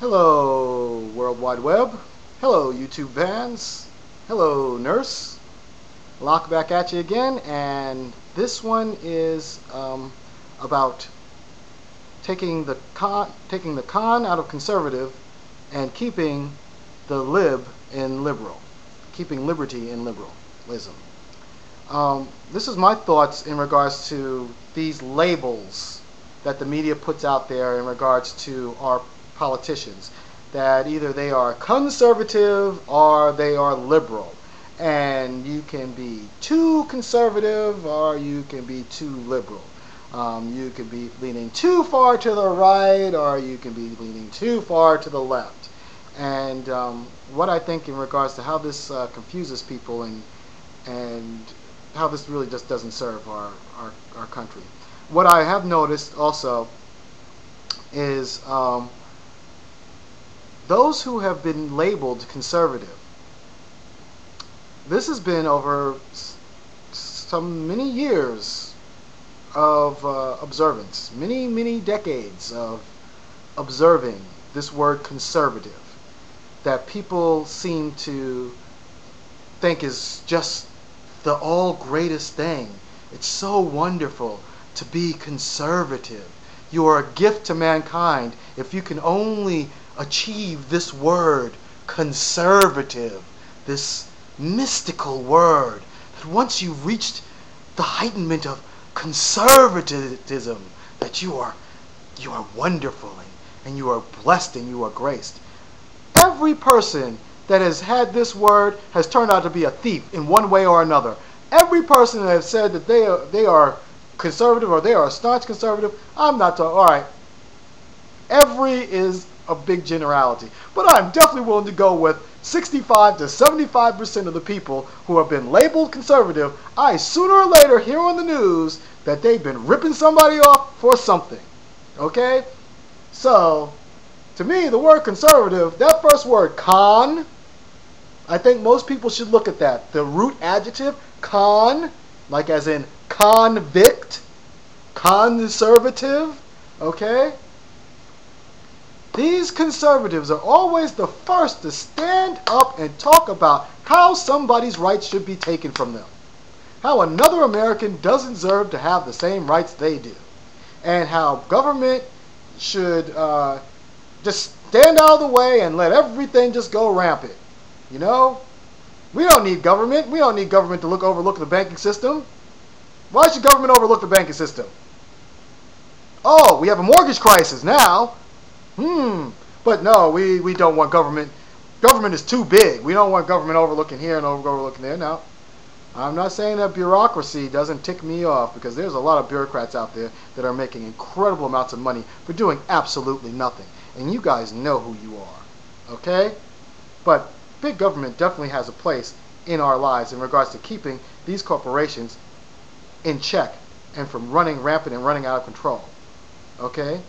Hello, World Wide Web. Hello, YouTube fans. Hello, Nurse. Lock back at you again, and this one is about taking the con out of conservative and keeping the lib in liberal, keeping liberty in liberalism. This is my thoughts in regards to these labels that the media puts out there in regards to our politicians, that either they are conservative or they are liberal. And you can be too conservative or you can be too liberal. You can be leaning too far to the right or you can be leaning too far to the left. And what I think in regards to how this confuses people and how this really just doesn't serve our country. What I have noticed also is those who have been labeled conservative. This has been over many years of observance, many decades of observing this word conservative, that people seem to think is just the all greatest thing. It's so wonderful to be conservative. You are a gift to mankind if you can only achieve this word, conservative, this mystical word, that once you've reached the heightenment of conservatism, that you are wonderful and you are blessed and you are graced. Every person that has had this word has turned out to be a thief in one way or another. Every person that has said that they are conservative or they are a staunch conservative, I'm not talking, all right, every is a big generality. But I'm definitely willing to go with 65 to 75% of the people who have been labeled conservative, I sooner or later hear on the news that they've been ripping somebody off for something. Okay? So, to me, the word conservative, that first word, con, I think most people should look at that. The root adjective, con, like as in convict, conservative, okay? These conservatives are always the first to stand up and talk about how somebody's rights should be taken from them. How another American doesn't deserve to have the same rights they do. And how government should just stand out of the way and let everything just go rampant. You know? We don't need government. We don't need government to overlook the banking system. Why should government overlook the banking system? Oh, we have a mortgage crisis now. But no, we don't want government. Government is too big. We don't want government overlooking here and overlooking there. Now, I'm not saying that bureaucracy doesn't tick me off, because there's a lot of bureaucrats out there that are making incredible amounts of money for doing absolutely nothing. And you guys know who you are. Okay? But big government definitely has a place in our lives in regards to keeping these corporations in check and from running rampant and running out of control. Okay?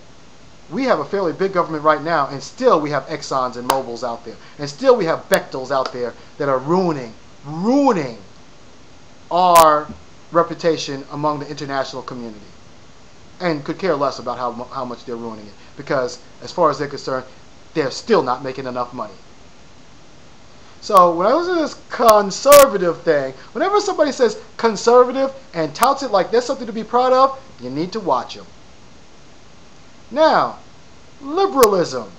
We have a fairly big government right now, and still we have Exxons and Mobils out there. And still we have Bechtels out there that are ruining our reputation among the international community. And could care less about how much they're ruining it. Because as far as they're concerned, they're still not making enough money. So when I listen to this conservative thing, whenever somebody says conservative and touts it like there's something to be proud of, you need to watch them. Now, liberalism.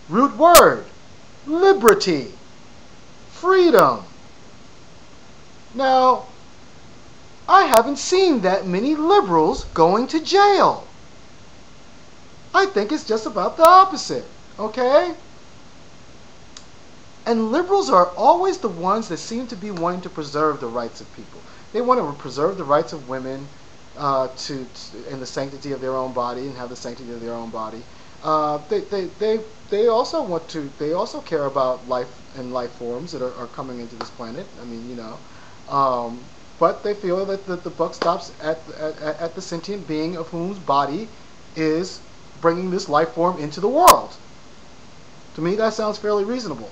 Root word, liberty, freedom. Now, I haven't seen that many liberals going to jail. I think it's just about the opposite, okay? And liberals are always the ones that seem to be wanting to preserve the rights of people. They want to preserve the rights of women in the sanctity of their own body and have the sanctity of their own body. They also want to. They also care about life and life forms that are coming into this planet. I mean, you know, but they feel that the buck stops at the sentient being of whose body is bringing this life form into the world. To me, that sounds fairly reasonable.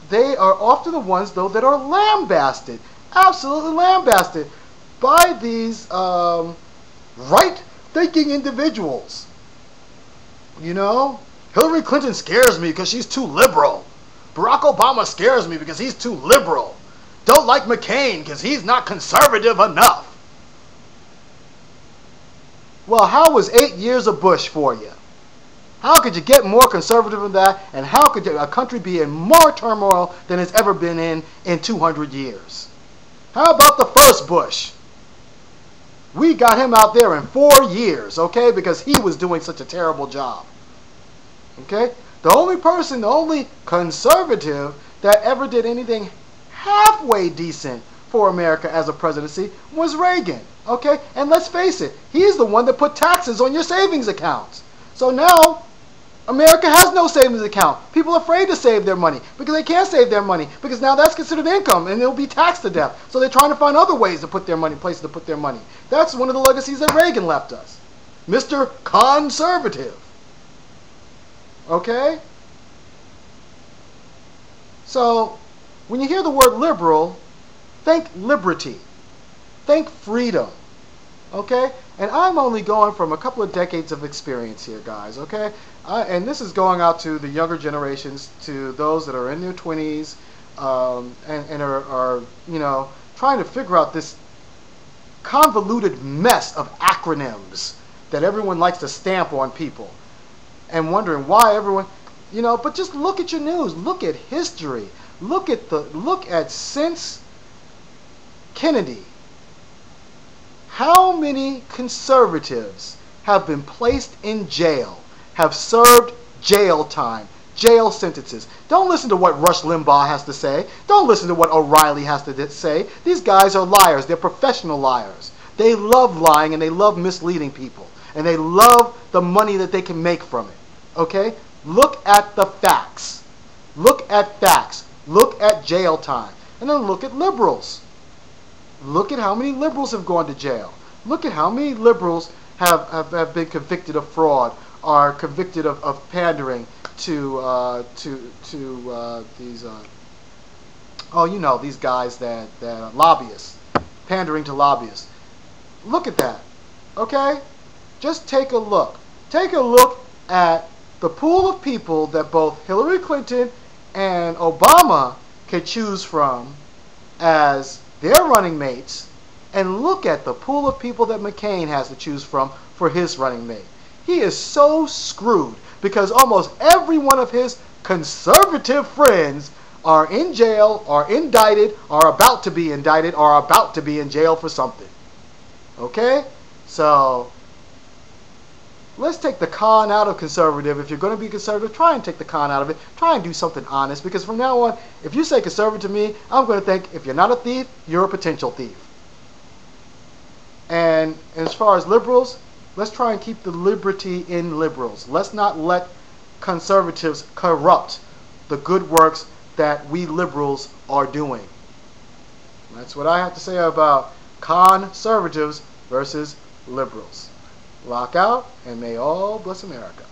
They are often the ones, though, that are lambasted, absolutely lambasted. by these right-thinking individuals. You know, Hillary Clinton scares me because she's too liberal. Barack Obama scares me because he's too liberal. Don't like McCain because he's not conservative enough. Well, how was 8 years of Bush for you? How could you get more conservative than that? And how could a country be in more turmoil than it's ever been in 200 years? How about the first Bush? We got him out there in 4 years, okay, because he was doing such a terrible job. Okay? The only conservative that ever did anything halfway decent for America as a presidency was Reagan. Okay? And let's face it, he's the one that put taxes on your savings accounts. So now, America has no savings account. People are afraid to save their money because they can't save their money because now that's considered income and it'll be taxed to death. So they're trying to find other ways to put their money, places to put their money. That's one of the legacies that Reagan left us. Mr. Conservative. Okay? So, when you hear the word liberal, think liberty. Think freedom. Okay? And I'm only going from a couple of decades of experience here, guys. Okay? And this is going out to the younger generations, to those that are in their 20s and are, you know, trying to figure out this convoluted mess of acronyms that everyone likes to stamp on people and wondering why everyone, you know, but just look at your news. Look at history. Look at since Kennedy. How many conservatives have been placed in jail, have served jail time, jail sentences? Don't listen to what Rush Limbaugh has to say. Don't listen to what O'Reilly has to say. These guys are liars. They're professional liars. They love lying and they love misleading people. And they love the money that they can make from it. Okay? Look at the facts. Look at facts. Look at jail time. And then look at liberals. Look at how many liberals have gone to jail. Look at how many liberals have been convicted of fraud, are convicted of pandering to these these guys that lobbyists, pandering to lobbyists. Look at that. Okay? Just take a look. Take a look at the pool of people that both Hillary Clinton and Obama could choose from as their running mates, and look at the pool of people that McCain has to choose from for his running mate. He is so screwed because almost every one of his conservative friends are in jail, are indicted, are about to be indicted, are about to be in jail for something. Okay? So, let's take the con out of conservative. If you're going to be conservative, try and take the con out of it. Try and do something honest, because from now on, if you say conservative to me, I'm going to think, if you're not a thief, you're a potential thief. And as far as liberals, let's try and keep the liberty in liberals. Let's not let conservatives corrupt the good works that we liberals are doing. That's what I have to say about conservatives versus liberals. Lock out, and may all bless America.